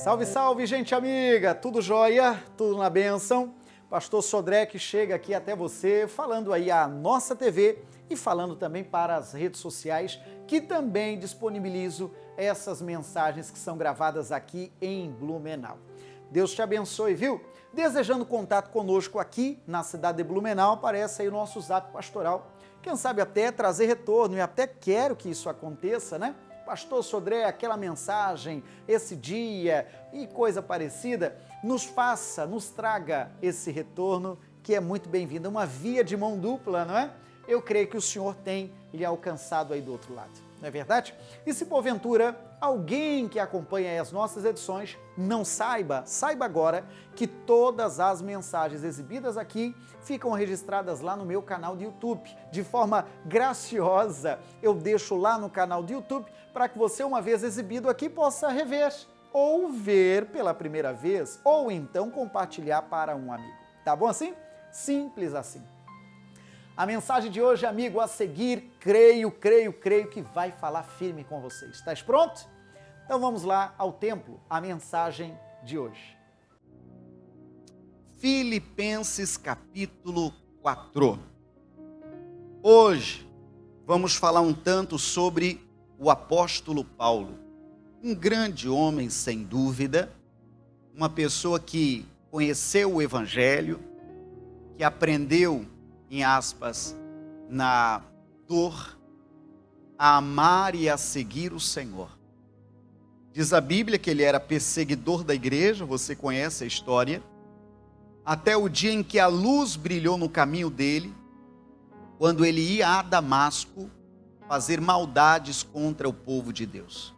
Salve, salve, gente amiga! Tudo jóia? Tudo na bênção? Pastor Sodré chega aqui até você, falando aí a nossa TV e falando também para as redes sociais, que também disponibilizo essas mensagens que são gravadas aqui em Blumenau. Deus te abençoe, viu? Desejando contato conosco aqui na cidade de Blumenau, aparece aí o nosso zap pastoral. Quem sabe até trazer retorno, e até quero que isso aconteça, né? Pastor Sodré, aquela mensagem, esse dia e coisa parecida, nos traga esse retorno que é muito bem-vindo. Uma via de mão dupla, não é? Eu creio que o Senhor tem lhe alcançado aí do outro lado, não é verdade? E se porventura alguém que acompanha as nossas edições não saiba agora que todas as mensagens exibidas aqui ficam registradas lá no meu canal de YouTube. De forma graciosa, eu deixo lá no canal de YouTube para que você, uma vez exibido aqui, possa rever ou ver pela primeira vez, ou então compartilhar para um amigo. Tá bom assim? Simples assim. A mensagem de hoje, amigo, a seguir, creio que vai falar firme com você. Estás pronto? Então vamos lá ao templo, a mensagem de hoje. Filipenses capítulo 4. Hoje vamos falar um tanto sobre o apóstolo Paulo, um grande homem sem dúvida, uma pessoa que conheceu o evangelho, que aprendeu, em aspas, na dor, a amar e a seguir o Senhor. Diz a Bíblia que ele era perseguidor da igreja, você conhece a história, até o dia em que a luz brilhou no caminho dele, quando ele ia a Damasco fazer maldades contra o povo de Deus.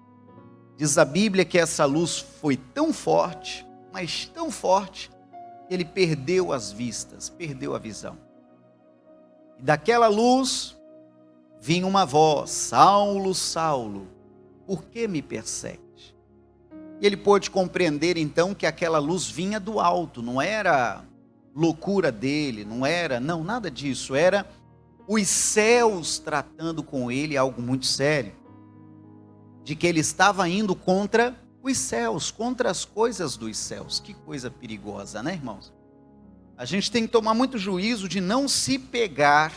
Diz a Bíblia que essa luz foi tão forte, mas tão forte, que ele perdeu as vistas, perdeu a visão. E daquela luz vinha uma voz: Saulo, Saulo, por que me persegues? E ele pôde compreender então que aquela luz vinha do alto, não era loucura dele, não, nada disso, era os céus tratando com ele algo muito sério, de que ele estava indo contra os céus, contra as coisas dos céus. Que coisa perigosa, né, irmãos? A gente tem que tomar muito juízo de não se pegar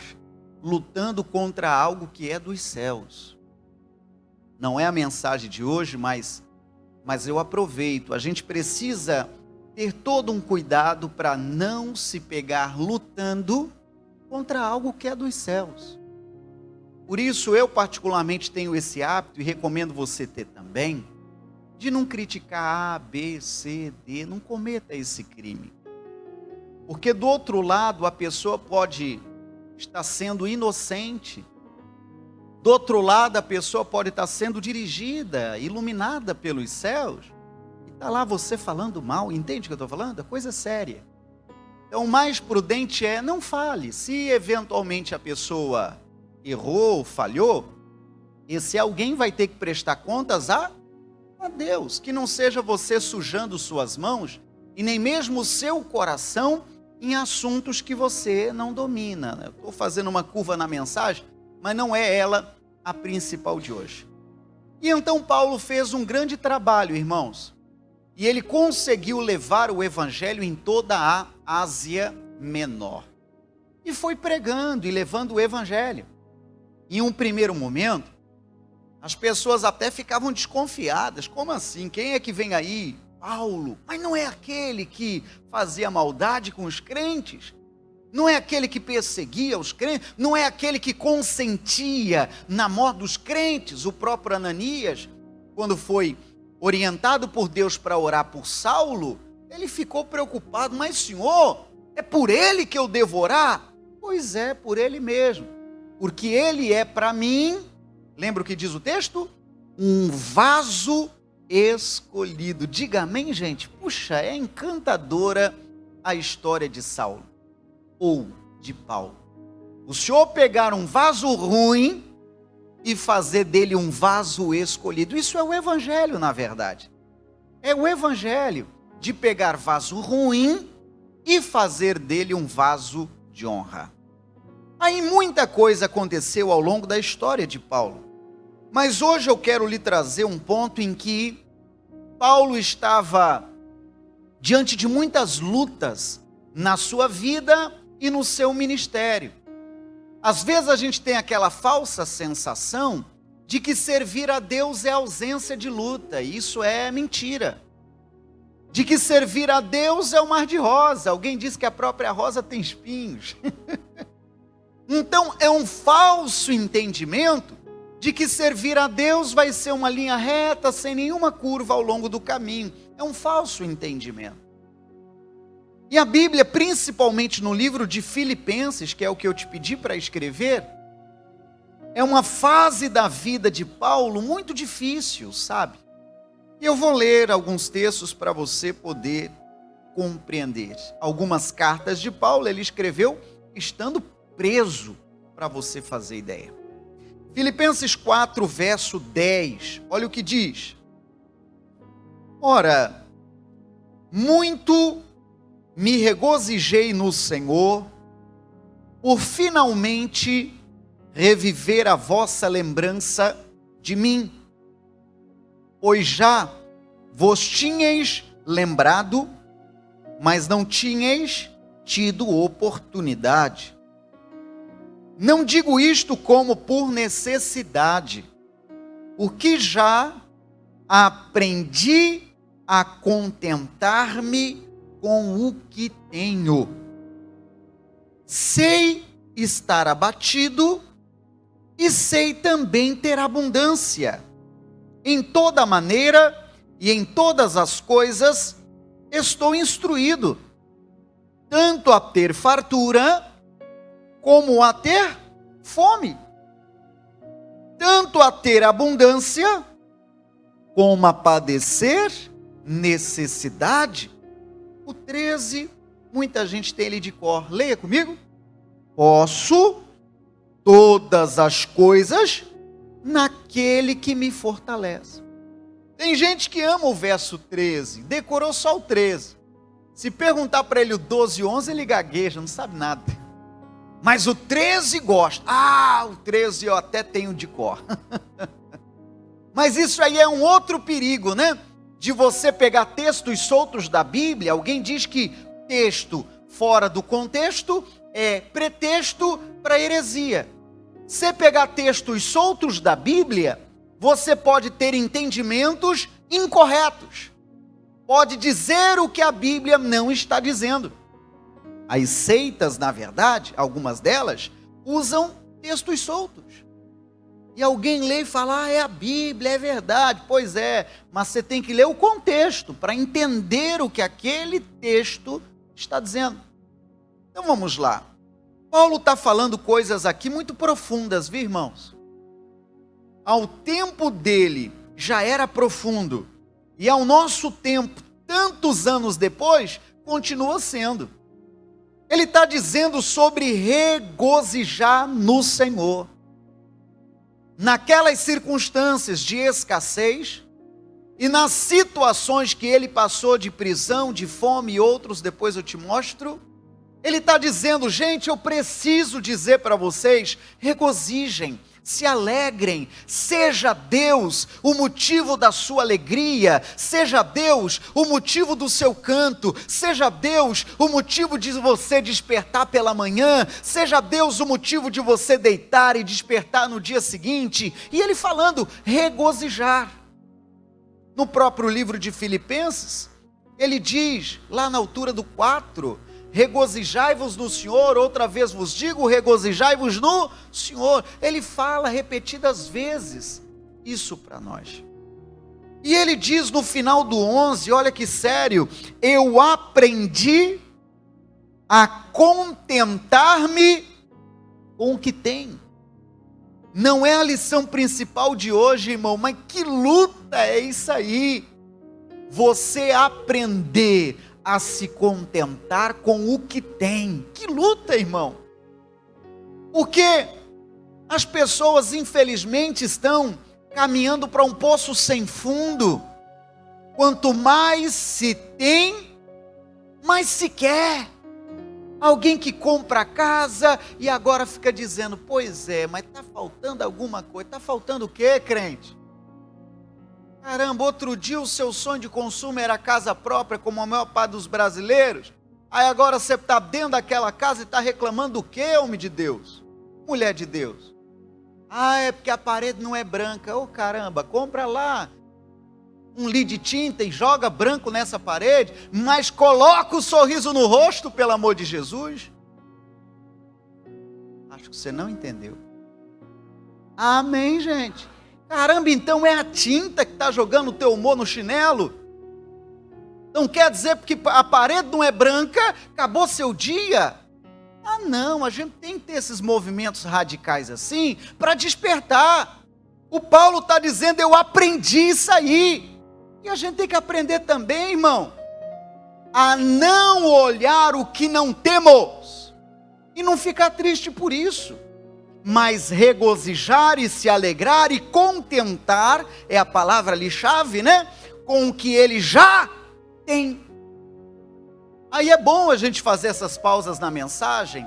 lutando contra algo que é dos céus. Não é a mensagem de hoje, mas eu aproveito. A gente precisa ter todo um cuidado para não se pegar lutando contra algo que é dos céus. Por isso, eu particularmente tenho esse hábito, e recomendo você ter também, de não criticar A, B, C, D, não cometa esse crime. Porque do outro lado, a pessoa pode estar sendo inocente, do outro lado, a pessoa pode estar sendo dirigida, iluminada pelos céus, e está lá você falando mal. Entende o que eu estou falando? É coisa séria. Então, o mais prudente é não fale. Se eventualmente a pessoa errou, falhou, esse alguém vai ter que prestar contas a Deus. Que não seja você sujando suas mãos e nem mesmo o seu coração em assuntos que você não domina. Eu estou fazendo uma curva na mensagem, mas não é ela a principal de hoje. E então Paulo fez um grande trabalho, irmãos, e ele conseguiu levar o evangelho em toda a Ásia Menor. E foi pregando e levando o evangelho. Em um primeiro momento, as pessoas até ficavam desconfiadas. Como assim? Quem é que vem aí? Paulo. Mas não é aquele que fazia maldade com os crentes? Não é aquele que perseguia os crentes? Não é aquele que consentia na morte dos crentes? O próprio Ananias, quando foi orientado por Deus para orar por Saulo, ele ficou preocupado. Mas Senhor, é por ele que eu devo orar? Pois é, por ele mesmo. Porque ele é para mim, lembra o que diz o texto? Um vaso escolhido. Diga amém, gente. Puxa, é encantadora a história de Saulo ou de Paulo. O Senhor pegar um vaso ruim e fazer dele um vaso escolhido. Isso é o evangelho, na verdade. É o evangelho de pegar vaso ruim e fazer dele um vaso de honra. Aí muita coisa aconteceu ao longo da história de Paulo. Mas hoje eu quero lhe trazer um ponto em que Paulo estava diante de muitas lutas na sua vida e no seu ministério. Às vezes a gente tem aquela falsa sensação de que servir a Deus é ausência de luta. Isso é mentira. De que servir a Deus é um mar de rosa. Alguém diz que a própria rosa tem espinhos. Então é um falso entendimento de que servir a Deus vai ser uma linha reta, sem nenhuma curva ao longo do caminho. É um falso entendimento. E a Bíblia, principalmente no livro de Filipenses, que é o que eu te pedi para escrever, é uma fase da vida de Paulo muito difícil, sabe? E eu vou ler alguns textos para você poder compreender. Algumas cartas de Paulo ele escreveu estando preso, para você fazer ideia. Filipenses 4, verso 10, olha o que diz. Ora, muito me regozijei no Senhor, por finalmente reviver a vossa lembrança de mim, pois já vos tinhais lembrado, mas não tinhais tido oportunidade. Não digo isto como por necessidade, porque já aprendi a contentar-me com o que tenho. Sei estar abatido e sei também ter abundância. Em toda maneira e em todas as coisas estou instruído, tanto a ter fartura como a ter fome, tanto a ter abundância como a padecer necessidade. O 13, muita gente tem ele de cor. Leia comigo. Posso todas as coisas naquele que me fortalece. Tem gente que ama o verso 13, decorou só o 13. Se perguntar para ele o 12 e 11, ele gagueja, não sabe nada. Mas o 13 gosta. O 13 eu até tenho de cor. Mas isso aí é um outro perigo, né? De você pegar textos soltos da Bíblia. Alguém diz que texto fora do contexto é pretexto para heresia. Se pegar textos soltos da Bíblia, você pode ter entendimentos incorretos. Pode dizer o que a Bíblia não está dizendo. As seitas, na verdade, algumas delas, usam textos soltos. E alguém lê e fala, é a Bíblia, é verdade. Pois é, mas você tem que ler o contexto para entender o que aquele texto está dizendo. Então vamos lá. Paulo está falando coisas aqui muito profundas, viu, irmãos? Ao tempo dele já era profundo. E ao nosso tempo, tantos anos depois, continua sendo. Ele está dizendo sobre regozijar no Senhor. Naquelas circunstâncias de escassez e nas situações que ele passou de prisão, de fome e outros, depois eu te mostro, ele está dizendo, gente, eu preciso dizer para vocês, regozijem, se alegrem, seja Deus o motivo da sua alegria, seja Deus o motivo do seu canto, seja Deus o motivo de você despertar pela manhã, seja Deus o motivo de você deitar e despertar no dia seguinte. E ele falando, regozijar. No próprio livro de Filipenses, ele diz, lá na altura do 4, regozijai-vos no Senhor, outra vez vos digo, regozijai-vos no Senhor. Ele fala repetidas vezes isso para nós. E ele diz no final do 11, olha que sério, eu aprendi a contentar-me com o que tenho. Não é a lição principal de hoje, irmão, mas que luta é isso aí? Você aprender a se contentar com o que tem. Que luta, irmão. Porque as pessoas, infelizmente, estão caminhando para um poço sem fundo. Quanto mais se tem, mais se quer. Alguém que compra casa e agora fica dizendo, pois é, mas está faltando alguma coisa. Está faltando o quê, crente? Caramba, outro dia o seu sonho de consumo era casa própria, como a maior parte dos brasileiros. Aí agora você está dentro daquela casa e está reclamando do quê, homem de Deus? Mulher de Deus. Ah, é porque a parede não é branca. Ô caramba, compra lá um litro de tinta e joga branco nessa parede, mas coloca o sorriso no rosto, pelo amor de Jesus. Acho que você não entendeu. Amém, gente? Caramba, então é a tinta que está jogando o teu humor no chinelo? Então quer dizer porque a parede não é branca, acabou seu dia? Ah não, a gente tem que ter esses movimentos radicais assim, para despertar. O Paulo está dizendo, eu aprendi isso aí. E a gente tem que aprender também, irmão, a não olhar o que não temos, e não ficar triste por isso, mas regozijar e se alegrar e contentar, é a palavra ali chave, né? Com o que ele já tem. Aí é bom a gente fazer essas pausas na mensagem,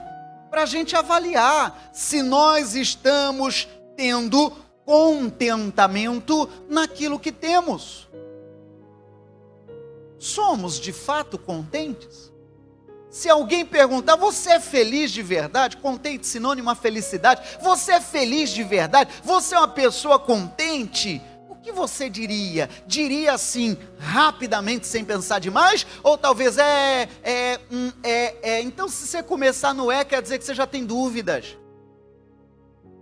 para a gente avaliar se nós estamos tendo contentamento naquilo que temos. Somos de fato contentes? Se alguém perguntar, você é feliz de verdade? Contente, sinônimo a felicidade. Você é feliz de verdade? Você é uma pessoa contente? O que você diria? Diria assim, rapidamente, sem pensar demais? Ou talvez Então se você começar no quer dizer que você já tem dúvidas.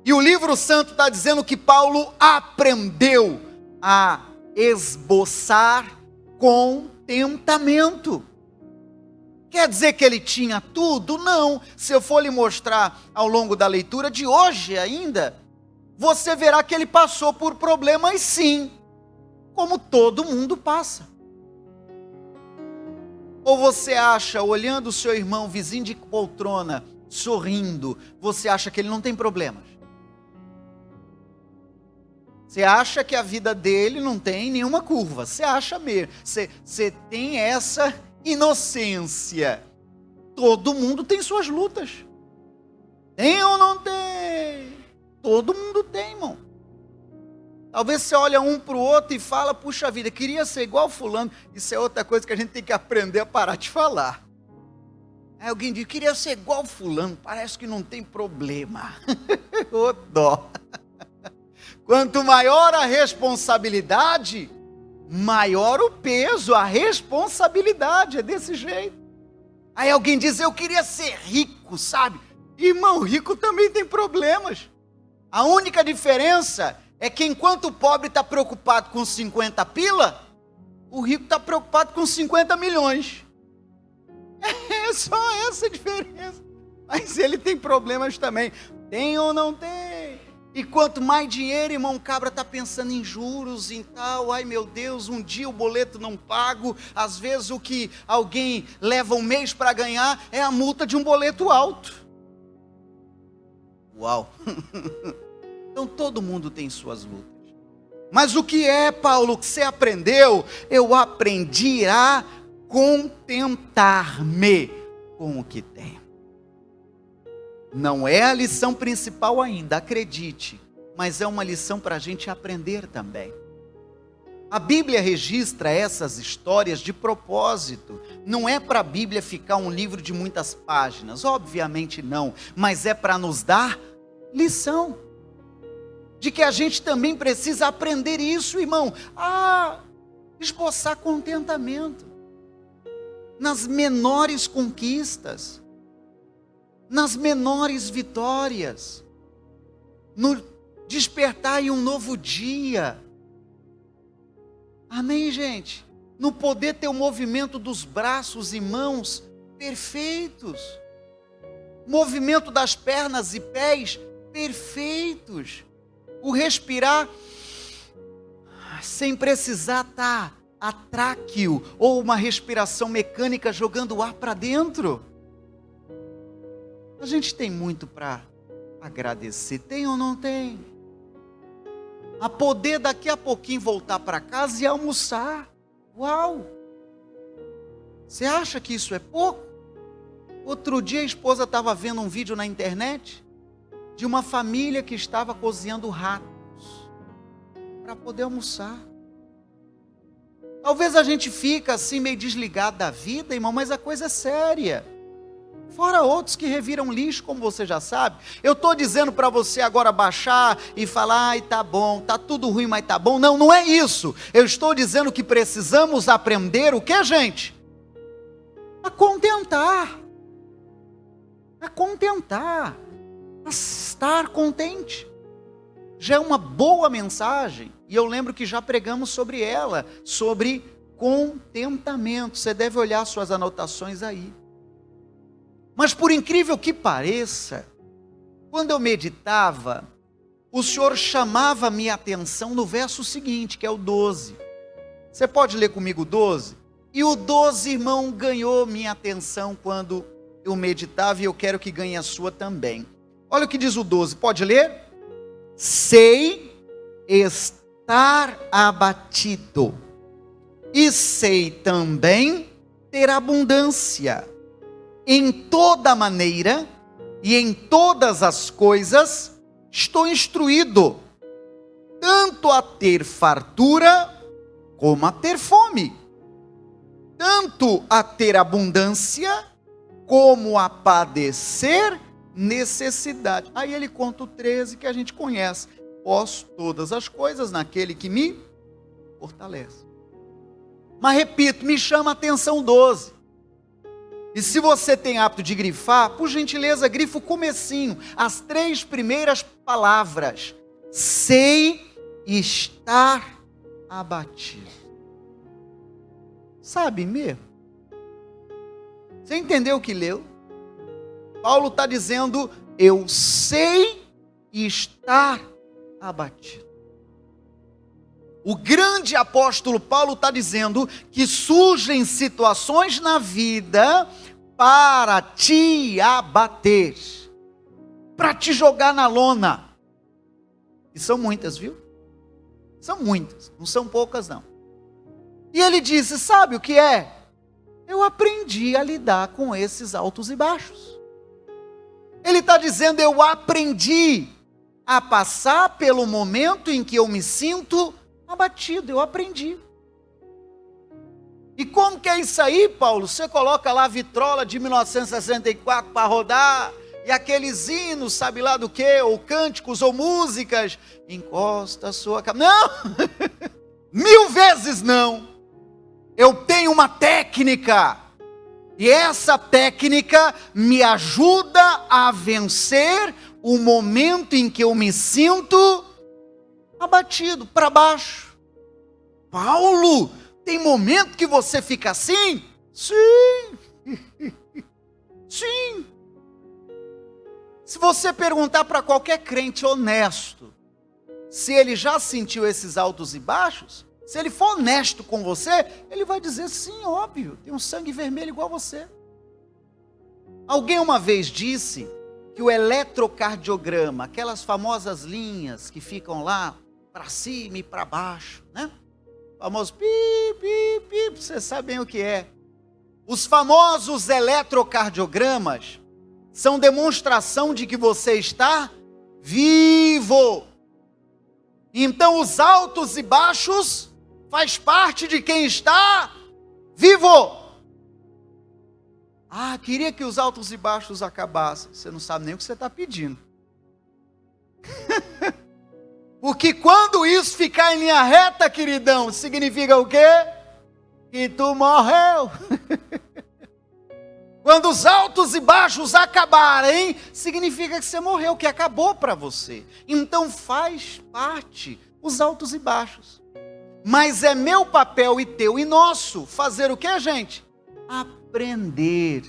E o livro santo está dizendo que Paulo aprendeu a esboçar contentamento. Quer dizer que ele tinha tudo? Não. Se eu for lhe mostrar ao longo da leitura de hoje ainda, você verá que ele passou por problemas sim, como todo mundo passa. Ou você acha, olhando o seu irmão vizinho de poltrona, sorrindo, você acha que ele não tem problemas? Você acha que a vida dele não tem nenhuma curva? Você acha mesmo? Você tem essa inocência. Todo mundo tem suas lutas. Tem ou não tem? Todo mundo tem, irmão. Talvez você olha um para o outro e fala, puxa vida, queria ser igual fulano. Isso é outra coisa que a gente tem que aprender a parar de falar. Aí alguém diz, queria ser igual fulano, parece que não tem problema. Ô dó. Quanto maior a responsabilidade, maior o peso, a responsabilidade, é desse jeito. Aí alguém diz, eu queria ser rico, sabe? Irmão, rico também tem problemas. A única diferença é que enquanto o pobre está preocupado com 50 pila, o rico está preocupado com 50 milhões. É só essa a diferença. Mas ele tem problemas também. Tem ou não tem? E quanto mais dinheiro, irmão, o cabra está pensando em juros, em tal, ai meu Deus, um dia o boleto não pago, às vezes o que alguém leva um mês para ganhar é a multa de um boleto alto. Uau! Então todo mundo tem suas lutas. Mas o que é, Paulo, que você aprendeu? Eu aprendi a contentar-me com o que tenho. Não é a lição principal ainda, acredite, mas é uma lição para a gente aprender também. A Bíblia registra essas histórias de propósito. Não é para a Bíblia ficar um livro de muitas páginas, obviamente não, mas é para nos dar lição. De que a gente também precisa aprender isso, irmão, a esboçar contentamento nas menores conquistas, nas menores vitórias, no despertar em um novo dia. Amém, gente? No poder ter o movimento dos braços e mãos perfeitos, movimento das pernas e pés perfeitos, o respirar sem precisar estar atráqueo ou uma respiração mecânica jogando ar para dentro. A gente tem muito para agradecer, tem ou não tem? A poder daqui a pouquinho voltar para casa e almoçar. Uau! Você acha que isso é pouco? Outro dia a esposa estava vendo um vídeo na internet de uma família que estava cozinhando ratos para poder almoçar. Talvez a gente fica assim meio desligado da vida, irmão, mas a coisa é séria. Fora outros que reviram lixo, como você já sabe. Eu estou dizendo para você agora baixar e falar, ai, tá bom, tá tudo ruim, mas tá bom. Não, não é isso. Eu estou dizendo que precisamos aprender o que, gente? A contentar. A contentar. A estar contente. Já é uma boa mensagem. E eu lembro que já pregamos sobre ela, sobre contentamento. Você deve olhar suas anotações aí. Mas por incrível que pareça, quando eu meditava, o Senhor chamava a minha atenção no verso seguinte, que é o 12. Você pode ler comigo o 12? E o 12, irmão, ganhou minha atenção quando eu meditava, e eu quero que ganhe a sua também. Olha o que diz o 12, pode ler? Sei estar abatido, e sei também ter abundância. Em toda maneira e em todas as coisas estou instruído, tanto a ter fartura como a ter fome, tanto a ter abundância como a padecer necessidade. Aí ele conta o 13 que a gente conhece. Posso todas as coisas naquele que me fortalece. Mas repito, me chama a atenção o 12. E se você tem hábito de grifar, por gentileza, grifa o comecinho, as 3 primeiras palavras. Sei estar abatido. Sabe mesmo? Você entendeu o que leu? Paulo está dizendo, eu sei estar abatido. O grande apóstolo Paulo está dizendo que surgem situações na vida para te abater, para te jogar na lona. E são muitas, viu? São muitas, não são poucas não. E ele disse, sabe o que é? Eu aprendi a lidar com esses altos e baixos. Ele está dizendo, eu aprendi a passar pelo momento em que eu me sinto abatido, eu aprendi. E como que é isso aí, Paulo? Você coloca lá a vitrola de 1964 para rodar, e aqueles hinos, sabe lá do que, ou cânticos, ou músicas, encosta a sua cabeça. Não! 1000 vezes não! Eu tenho uma técnica, e essa técnica me ajuda a vencer o momento em que eu me sinto abatido, para baixo. Paulo, tem momento que você fica assim? Sim. Sim. Se você perguntar para qualquer crente honesto, se ele já sentiu esses altos e baixos, se ele for honesto com você, ele vai dizer sim, óbvio, tem um sangue vermelho igual você. Alguém uma vez disse que o eletrocardiograma, aquelas famosas linhas que ficam lá, para cima e para baixo, né? O famoso pi, pi, pi, vocês sabem o que é. Os famosos eletrocardiogramas são demonstração de que você está vivo. Então os altos e baixos faz parte de quem está vivo. Ah, queria que os altos e baixos acabassem. Você não sabe nem o que você está pedindo. Porque quando isso ficar em linha reta, queridão, significa o quê? Que tu morreu. Quando os altos e baixos acabarem, significa que você morreu, que acabou para você. Então faz parte os altos e baixos. Mas é meu papel e teu e nosso fazer o quê, gente? Aprender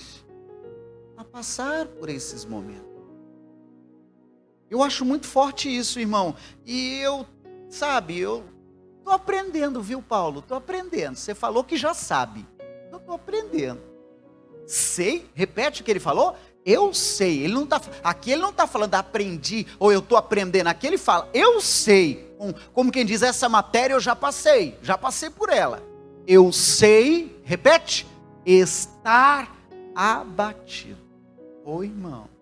a passar por esses momentos. Eu acho muito forte isso, irmão. E eu estou aprendendo, viu, Paulo? Estou aprendendo. Você falou que já sabe. Eu estou aprendendo. Sei, repete o que ele falou. Eu sei. Aqui ele não está falando aprendi, ou eu estou aprendendo. Aqui ele fala, eu sei. Como quem diz, essa matéria eu já passei por ela. Eu sei, repete, estar abatido. Ô irmão.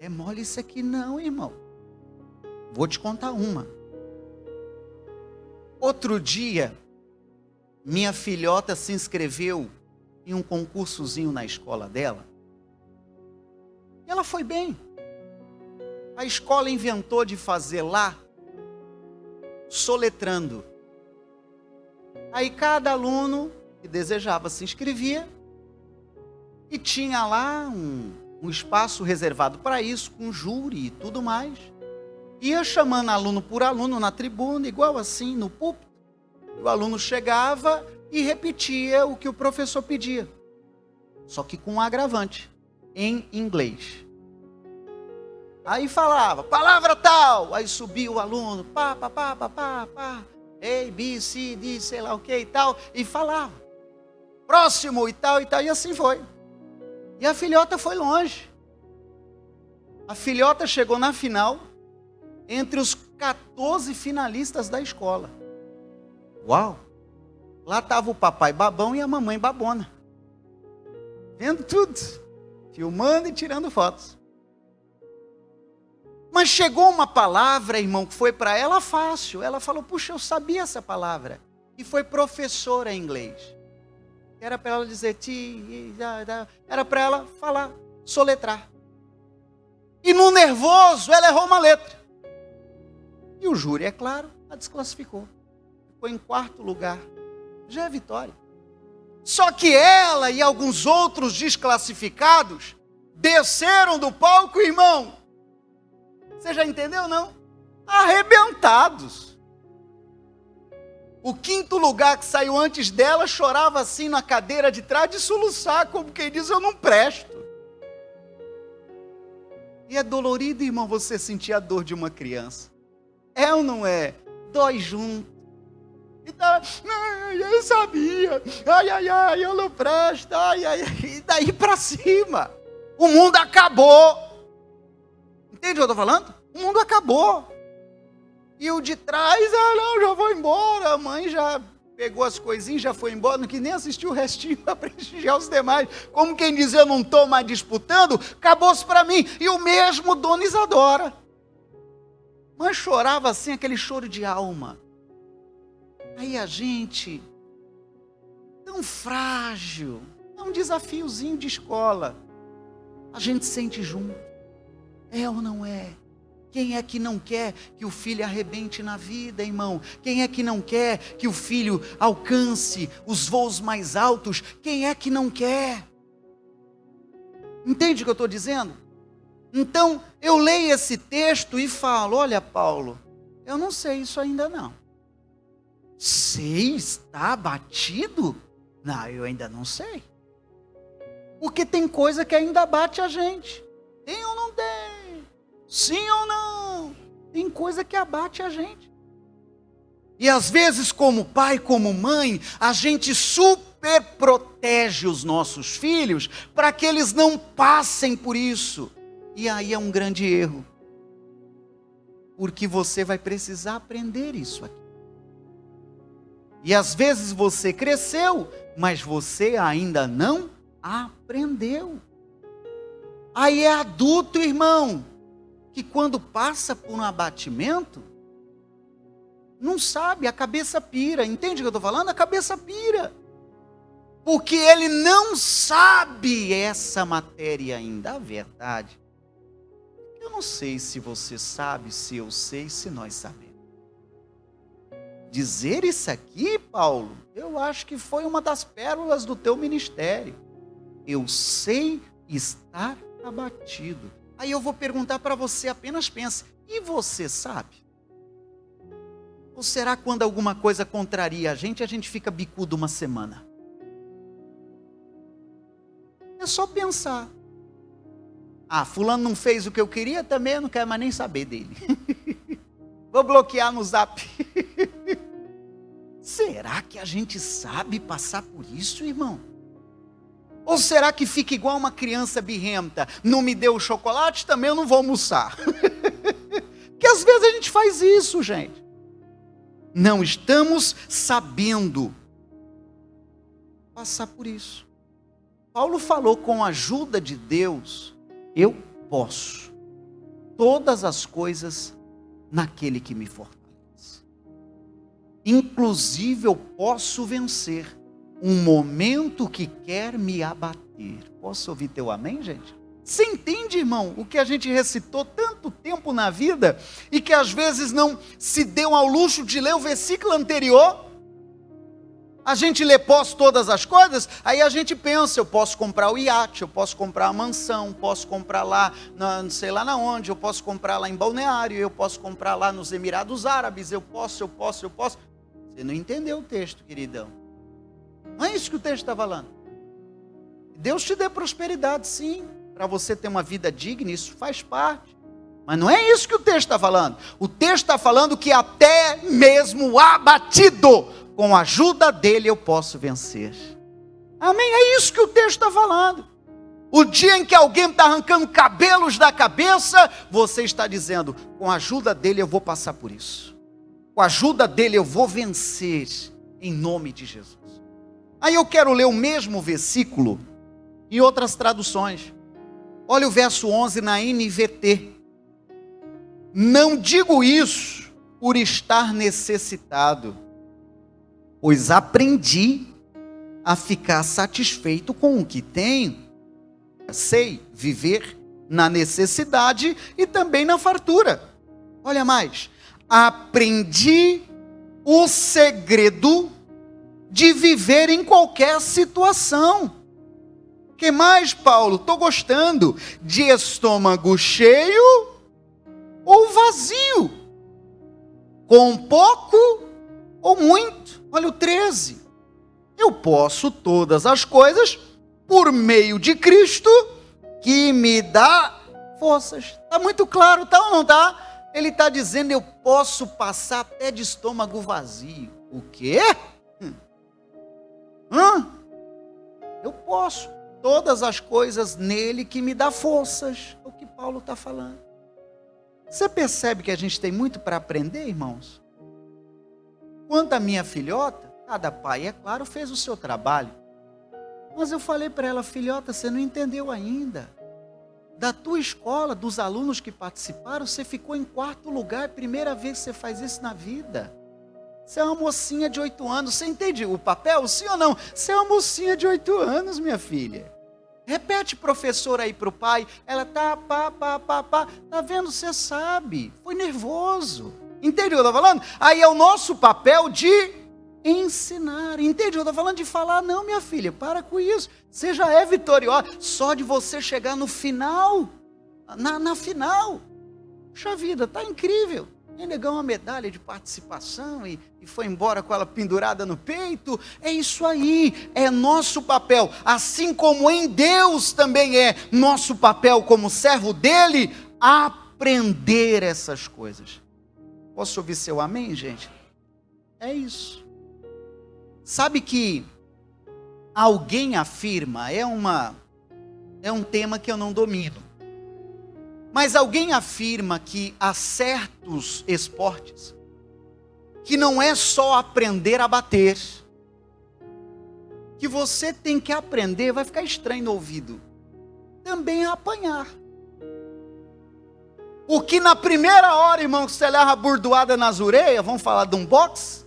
É mole isso aqui não, irmão. Vou te contar uma. Outro dia, minha filhota se inscreveu em um concursozinho na escola dela. E ela foi bem. A escola inventou de fazer lá, soletrando. Aí cada aluno que desejava se inscrevia e tinha lá um espaço reservado para isso, com júri e tudo mais. Ia chamando aluno por aluno na tribuna, igual assim, no púlpito. O aluno chegava e repetia o que o professor pedia. Só que com um agravante, em inglês. Aí falava, palavra tal. Aí subia o aluno, pá, A, B, C, D, sei lá o que e tal. E falava, próximo e tal, e assim foi. E a filhota foi longe. A filhota chegou na final, entre os 14 finalistas da escola. Uau! Lá estava o papai babão e a mamãe babona. Vendo tudo. Filmando e tirando fotos. Mas chegou uma palavra, irmão, que foi para ela fácil. Ela falou, puxa, eu sabia essa palavra. E foi professora em inglês. Era para ela dizer, era para ela falar, soletrar. E no nervoso, ela errou uma letra. E o júri, é claro, a desclassificou. Ficou em 4º lugar. Já é vitória. Só que ela e alguns outros desclassificados desceram do palco, irmão. Você já entendeu, não? Arrebentados. O 5º lugar que saiu antes dela chorava assim na cadeira de trás de soluçar, como quem diz, eu não presto. E é dolorido, irmão, você sentir a dor de uma criança. É ou não é? Dói junto. Então, eu sabia. Ai, eu não presto. E daí para cima. O mundo acabou. Entende o que eu estou falando? O mundo acabou. E o de trás, não, já vou embora. A mãe já pegou as coisinhas, já foi embora, não quis nem assistir o restinho para prestigiar os demais. Como quem diz, eu não estou mais disputando, acabou-se para mim. E o mesmo Dona Isadora. Mãe chorava assim, aquele choro de alma. Aí a gente, tão frágil, é um desafiozinho de escola. A gente sente junto. É ou não é? Quem é que não quer que o filho arrebente na vida, irmão? Quem é que não quer que o filho alcance os voos mais altos? Quem é que não quer? Entende o que eu estou dizendo? Então, eu leio esse texto e falo, olha, Paulo, eu não sei isso ainda não. Sei, está abatido? Não, eu ainda não sei. Porque tem coisa que ainda abate a gente. Tem ou não tem? Sim ou não? Tem coisa que abate a gente. E às vezes, como pai, como mãe, a gente super protege os nossos filhos para que eles não passem por isso. E aí é um grande erro. Porque você vai precisar aprender isso aqui. E às vezes você cresceu, mas você ainda não aprendeu. Aí é adulto, irmão, que quando passa por um abatimento, não sabe, a cabeça pira. Entende o que eu estou falando? A cabeça pira. Porque ele não sabe essa matéria ainda. A verdade, eu não sei se você sabe, se eu sei, se nós sabemos. Dizer isso aqui, Paulo, eu acho que foi uma das pérolas do teu ministério. Eu sei estar abatido. Aí eu vou perguntar para você, apenas pense, e você sabe? Ou será que quando alguma coisa contraria a gente fica bicudo uma semana? É só pensar. Ah, fulano não fez o que eu queria, também eu não quero mais nem saber dele. Vou bloquear no Zap. Será que a gente sabe passar por isso, irmão? Ou será que fica igual uma criança birrenta? Não me deu o chocolate, também eu não vou almoçar. Porque às vezes a gente faz isso, gente. Não estamos sabendo passar por isso. Paulo falou, com a ajuda de Deus, eu posso todas as coisas naquele que me fortalece. inclusive eu posso vencer um momento que quer me abater. Posso ouvir teu amém, gente? Você entende, irmão, o que a gente recitou tanto tempo na vida e que às vezes não se deu ao luxo de ler o versículo anterior? A gente lê posso todas as coisas, aí a gente pensa, eu posso comprar o iate, eu posso comprar a mansão, posso comprar lá, não sei lá na onde, eu posso comprar lá em Balneário, eu posso comprar lá nos Emirados Árabes, eu posso. Você não entendeu o texto, queridão. Não é isso que o texto está falando. Deus te dê prosperidade, sim, para você ter uma vida digna, isso faz parte. Mas não é isso que o texto está falando. O texto está falando que até mesmo abatido, com a ajuda dele eu posso vencer. Amém? É isso que o texto está falando. O dia em que alguém está arrancando cabelos da cabeça, você está dizendo, com a ajuda dele eu vou passar por isso. Com a ajuda dele eu vou vencer, em nome de Jesus. Aí eu quero ler o mesmo versículo em outras traduções. Olha o verso 11 na NVT. Não digo isso por estar necessitado, pois aprendi a ficar satisfeito com o que tenho. Sei viver na necessidade e também na fartura. Olha mais, aprendi o segredo de viver em qualquer situação. Que mais, Paulo? Estou gostando de estômago cheio ou vazio, com pouco ou muito. Olha o 13. Eu posso todas as coisas por meio de Cristo que me dá forças. Está muito claro, tá ou não está? Ele está dizendo, eu posso passar até de estômago vazio. O quê? Eu posso todas as coisas nele que me dá forças. É o que Paulo está falando. Você percebe que a gente tem muito para aprender, irmãos? Quanto à minha filhota, cada pai, é claro, fez o seu trabalho. Mas eu falei para ela, filhota, você não entendeu ainda. Da tua escola, dos alunos que participaram, você ficou em 4º lugar, primeira vez que você faz isso na vida. Você é uma mocinha de 8 anos, você entende o papel, sim ou não? Você é uma mocinha de 8 anos, minha filha. Repete, professor, aí para o pai. Ela tá, tá vendo, você sabe. Foi nervoso. Entende o que eu estou falando? Aí é o nosso papel de ensinar. Entende o que eu estou falando? De falar, não, minha filha, para com isso. Você já é vitoriosa. Só de você chegar no final, na final. Puxa vida, tá incrível. Ele ganhou uma medalha de participação e foi embora com ela pendurada no peito. É isso aí, é nosso papel. Assim como em Deus também é nosso papel como servo dele, aprender essas coisas. Posso ouvir seu amém, gente? É isso. Sabe que alguém afirma, é um tema que eu não domino. Mas alguém afirma que há certos esportes que não é só aprender a bater, que você tem que aprender, vai ficar estranho no ouvido, também a apanhar. O que na primeira hora, irmão, que você leva a burdoada nas orelhas, vamos falar de um boxe?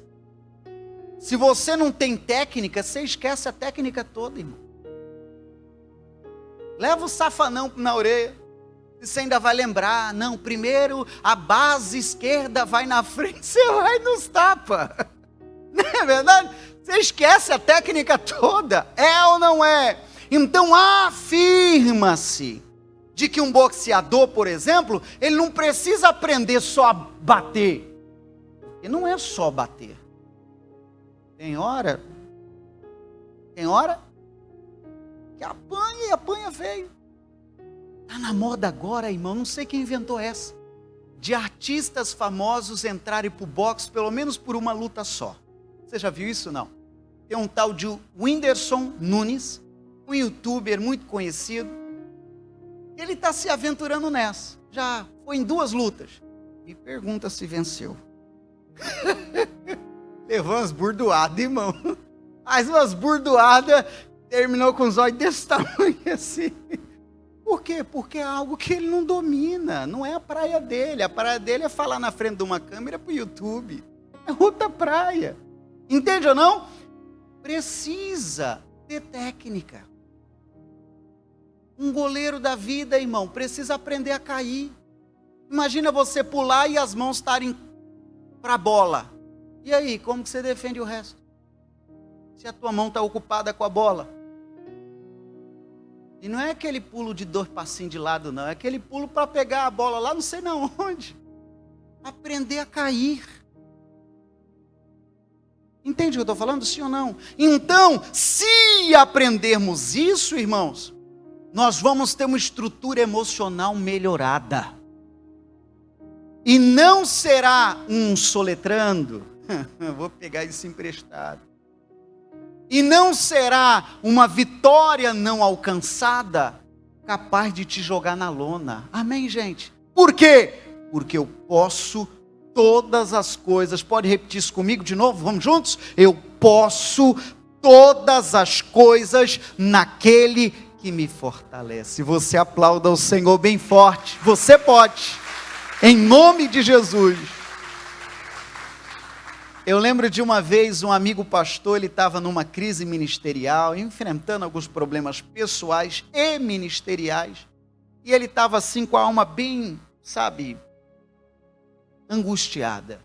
Se você não tem técnica, você esquece a técnica toda, irmão. Leva o safanão na orelha. Você ainda vai lembrar, não, primeiro a base esquerda vai na frente, você vai nos tapa. Não é verdade? Você esquece a técnica toda, é ou não é? Então afirma-se de que um boxeador, por exemplo, ele não precisa aprender só a bater. Porque não é só bater. Tem hora que apanha e apanha feio. Está na moda agora, irmão, não sei quem inventou essa, de artistas famosos entrarem para o boxe pelo menos por uma luta só. Você já viu isso, não? Tem um tal de Whindersson Nunes, um youtuber muito conhecido, ele está se aventurando nessa, já foi em 2 lutas, me pergunta se venceu. Levou umas burdoadas, irmão, mas umas burdoadas, terminou com os olhos desse tamanho assim. Por quê? Porque é algo que ele não domina, não é a praia dele é falar na frente de uma câmera para o YouTube. É outra praia. Entende ou não? Precisa ter técnica. Um goleiro da vida, irmão, precisa aprender a cair. Imagina você pular e as mãos estarem para a bola. E aí, como que você defende o resto? Se a tua mão está ocupada com a bola. E não é aquele pulo de 2 passinhos de lado, não. É aquele pulo para pegar a bola lá não sei na onde. Aprender a cair. Entende o que eu estou falando? Sim ou não? Então, se aprendermos isso, irmãos, nós vamos ter uma estrutura emocional melhorada. E não será um soletrando. Vou pegar isso emprestado. E não será uma vitória não alcançada capaz de te jogar na lona. Amém, gente? Por quê? Porque eu posso todas as coisas. Pode repetir isso comigo de novo? Vamos juntos? Eu posso todas as coisas naquele que me fortalece. Você aplauda o Senhor bem forte. Você pode. Em nome de Jesus. Eu lembro de uma vez um amigo pastor, ele estava numa crise ministerial, enfrentando alguns problemas pessoais e ministeriais. E ele estava assim com a alma bem, angustiada.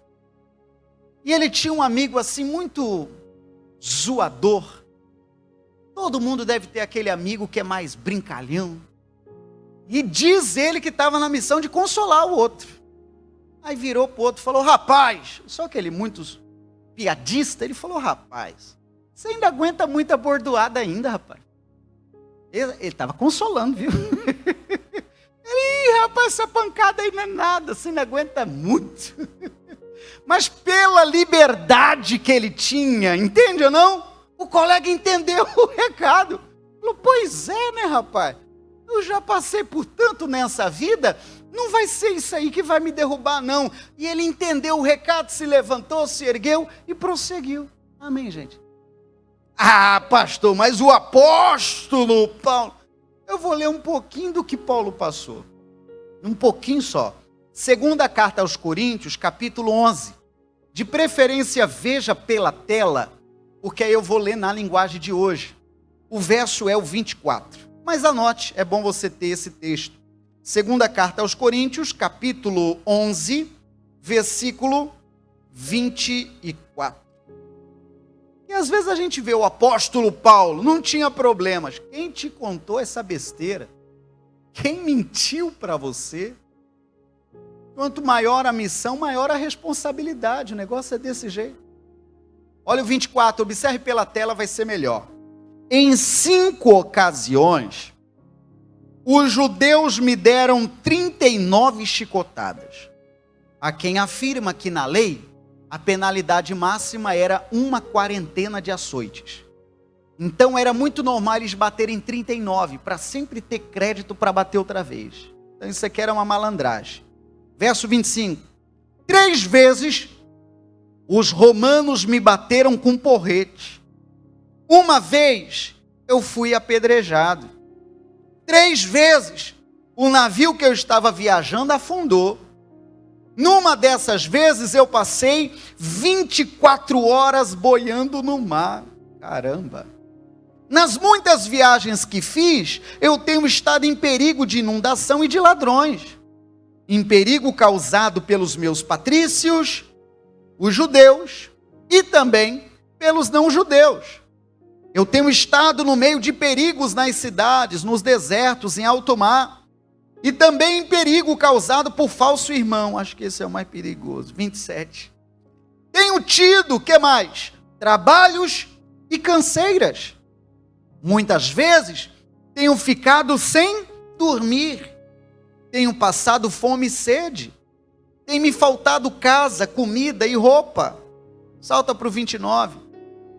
E ele tinha um amigo assim muito zoador. Todo mundo deve ter aquele amigo que é mais brincalhão. E diz ele que estava na missão de consolar o outro. Aí virou para o outro e falou: rapaz, só aquele muito piadista, ele falou: rapaz, você ainda aguenta muita bordoada ainda, rapaz. Ele estava consolando, viu? Rapaz, essa pancada aí não é nada, você ainda aguenta muito. Mas pela liberdade que ele tinha, entende ou não? O colega entendeu o recado. Falou: pois é, né, rapaz? Eu já passei por tanto nessa vida, não vai ser isso aí que vai me derrubar, não. E ele entendeu o recado, se levantou, se ergueu e prosseguiu. Amém, gente? Ah, pastor, mas o apóstolo Paulo... Eu vou ler um pouquinho do que Paulo passou. Um pouquinho só. Segunda carta aos Coríntios, capítulo 11. De preferência, veja pela tela, porque aí eu vou ler na linguagem de hoje. O verso é o 24. Mas anote, é bom você ter esse texto. Segunda carta aos Coríntios, capítulo 11, versículo 24. E às vezes a gente vê o apóstolo Paulo, não tinha problemas. Quem te contou essa besteira? Quem mentiu para você? Quanto maior a missão, maior a responsabilidade. O negócio é desse jeito. Olha o 24, observe pela tela, vai ser melhor. Em 5 ocasiões, os judeus me deram 39 chicotadas. Há quem afirma que na lei, a penalidade máxima era 1/40 de açoites. Então era muito normal eles baterem 39, para sempre ter crédito para bater outra vez. Então isso aqui era uma malandragem. Verso 25. 3 vezes os romanos me bateram com porrete. Uma vez eu fui apedrejado. 3 vezes o navio que eu estava viajando afundou. Numa dessas vezes eu passei 24 horas boiando no mar. Caramba! Nas muitas viagens que fiz, eu tenho estado em perigo de inundação e de ladrões. Em perigo causado pelos meus patrícios, os judeus, e também pelos não-judeus. Eu tenho estado no meio de perigos nas cidades, nos desertos, em alto mar. E também em perigo causado por falso irmão. Acho que esse é o mais perigoso. 27. Tenho tido, que mais? Trabalhos e canseiras. Muitas vezes tenho ficado sem dormir. Tenho passado fome e sede. Tem me faltado casa, comida e roupa. Salta para o 29.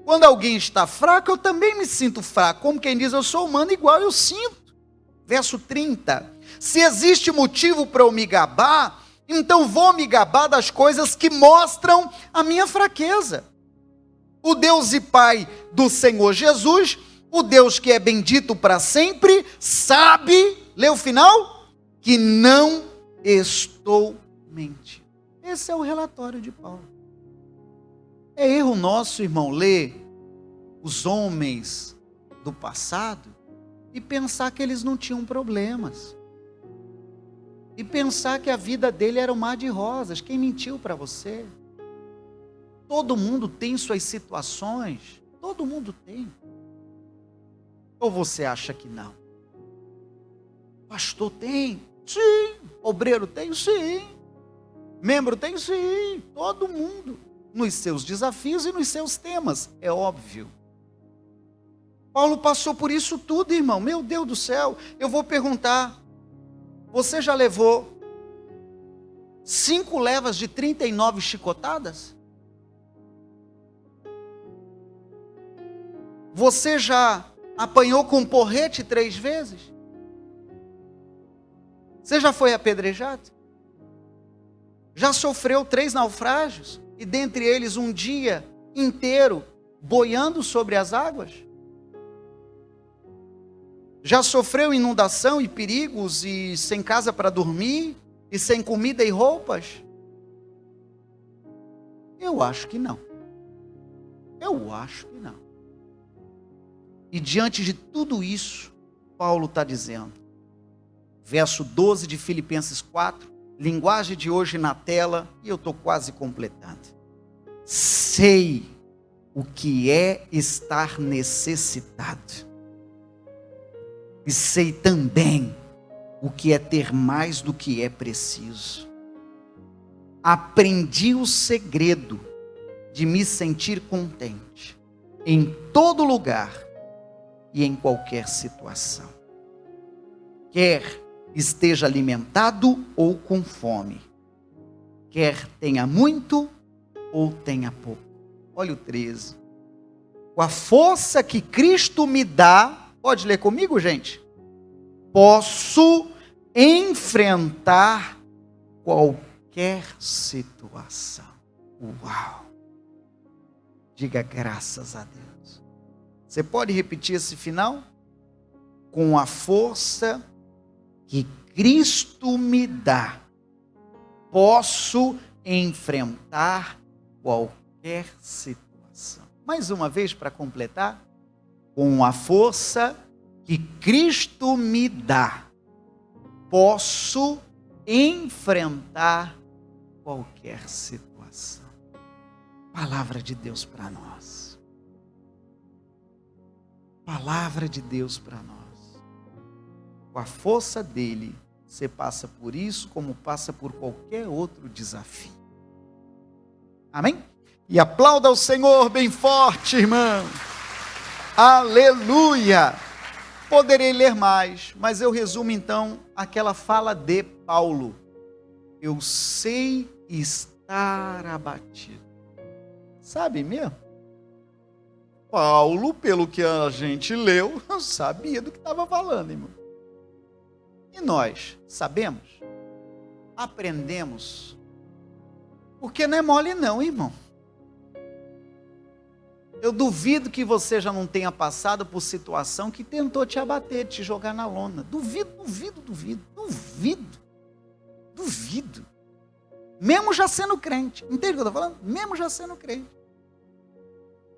Quando alguém está fraco, eu também me sinto fraco. Como quem diz, eu sou humano igual eu sinto. Verso 30. Se existe motivo para eu me gabar, então vou me gabar das coisas que mostram a minha fraqueza. O Deus e Pai do Senhor Jesus, o Deus que é bendito para sempre, sabe, lê o final, que não estou mentindo. Esse é o relatório de Paulo. É erro nosso, irmão, ler os homens do passado e pensar que eles não tinham problemas. E pensar que a vida dele era um mar de rosas. Quem mentiu para você? Todo mundo tem suas situações. Todo mundo tem. Ou você acha que não? Pastor tem? Sim. Obreiro tem? Sim. Membro tem? Sim. Todo mundo. Nos seus desafios e nos seus temas. É óbvio. Paulo passou por isso tudo, irmão. Meu Deus do céu. Eu vou perguntar. Você já levou 5 levas de 39 chicotadas? Você já apanhou com porrete 3 vezes? Você já foi apedrejado? Já sofreu 3 naufrágios? E dentre eles um dia inteiro boiando sobre as águas? Já sofreu inundação e perigos e sem casa para dormir e sem comida e roupas? Eu acho que não. Eu acho que não. E diante de tudo isso, Paulo está dizendo, verso 12 de Filipenses 4, linguagem de hoje na tela, e eu estou quase completando. Sei o que é estar necessitado. E sei também o que é ter mais do que é preciso. Aprendi o segredo de me sentir contente em todo lugar e em qualquer situação. Quer esteja alimentado ou com fome. Quer tenha muito ou tenha pouco. Olha o 13. Com a força que Cristo me dá, pode ler comigo, gente? Posso enfrentar qualquer situação. Uau! Diga graças a Deus. Você pode repetir esse final? Com a força que Cristo me dá, posso enfrentar qualquer situação. Mais uma vez para completar. Com a força que Cristo me dá, posso enfrentar qualquer situação. Palavra de Deus para nós. Palavra de Deus para nós. Com a força dele, você passa por isso como passa por qualquer outro desafio. Amém? E aplauda ao Senhor bem forte, irmão. Aleluia! Poderei ler mais, mas eu resumo então aquela fala de Paulo. Eu sei estar abatido. Sabe mesmo? Paulo, pelo que a gente leu, sabia do que estava falando, irmão. E nós sabemos? Aprendemos? Porque não é mole não, irmão. Eu duvido que você já não tenha passado por situação que tentou te abater, te jogar na lona. Duvido. Mesmo já sendo crente. Entende o que eu estou falando? Mesmo já sendo crente.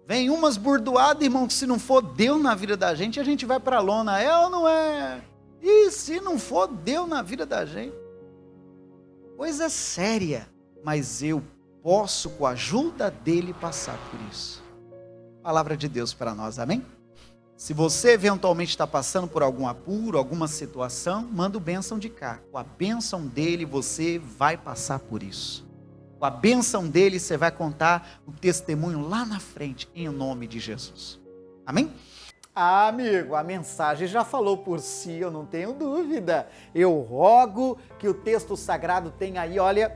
Vem umas burdoadas, irmão, que se não for Deus na vida da gente, a gente vai para a lona. É ou não é? E se não for Deus na vida da gente? Coisa séria. Mas eu posso, com a ajuda dele, passar por isso. Palavra de Deus para nós, amém? Se você eventualmente está passando por algum apuro, alguma situação, manda o bênção de cá. Com a bênção dele você vai passar por isso. Com a bênção dele você vai contar o testemunho lá na frente, em nome de Jesus. Amém? Ah, amigo, a mensagem já falou por si, eu não tenho dúvida. Eu rogo que o texto sagrado tenha aí, olha,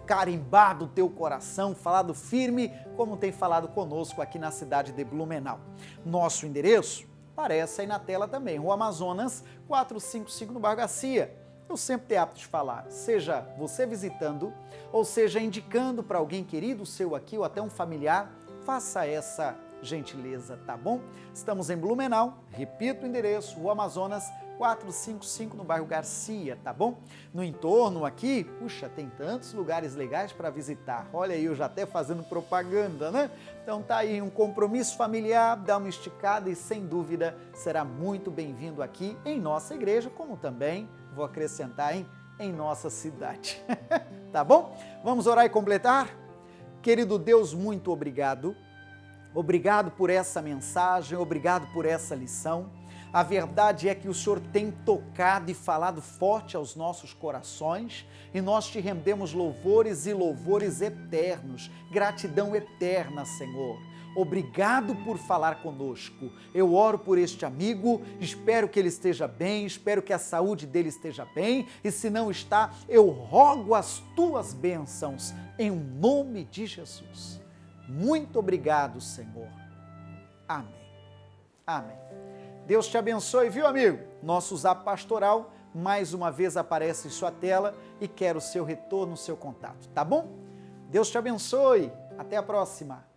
carimbado o teu coração, falado firme, como tem falado conosco aqui na cidade de Blumenau. Nosso endereço aparece aí na tela também, Rua Amazonas, 455 no bairro Garcia. Eu sempre tenho apto de falar, seja você visitando, ou seja indicando para alguém querido seu aqui, ou até um familiar, faça essa gentileza, tá bom? Estamos em Blumenau, repito o endereço, Rua Amazonas, 455 no bairro Garcia, tá bom? No entorno aqui, puxa, tem tantos lugares legais para visitar. Olha aí, eu já até fazendo propaganda, né? Então tá aí um compromisso familiar, dá uma esticada e sem dúvida será muito bem-vindo aqui em nossa igreja, como também, vou acrescentar, em nossa cidade. Tá bom? Vamos orar e completar? Querido Deus, muito obrigado. Obrigado por essa mensagem, obrigado por essa lição. A verdade é que o Senhor tem tocado e falado forte aos nossos corações e nós te rendemos louvores e louvores eternos, gratidão eterna, Senhor. Obrigado por falar conosco. Eu oro por este amigo, espero que ele esteja bem, espero que a saúde dele esteja bem e se não está, eu rogo as tuas bênçãos em nome de Jesus. Muito obrigado, Senhor. Amém. Amém. Deus te abençoe, viu, amigo? Nosso Zap Pastoral mais uma vez aparece em sua tela e quero o seu retorno, o seu contato, tá bom? Deus te abençoe. Até a próxima.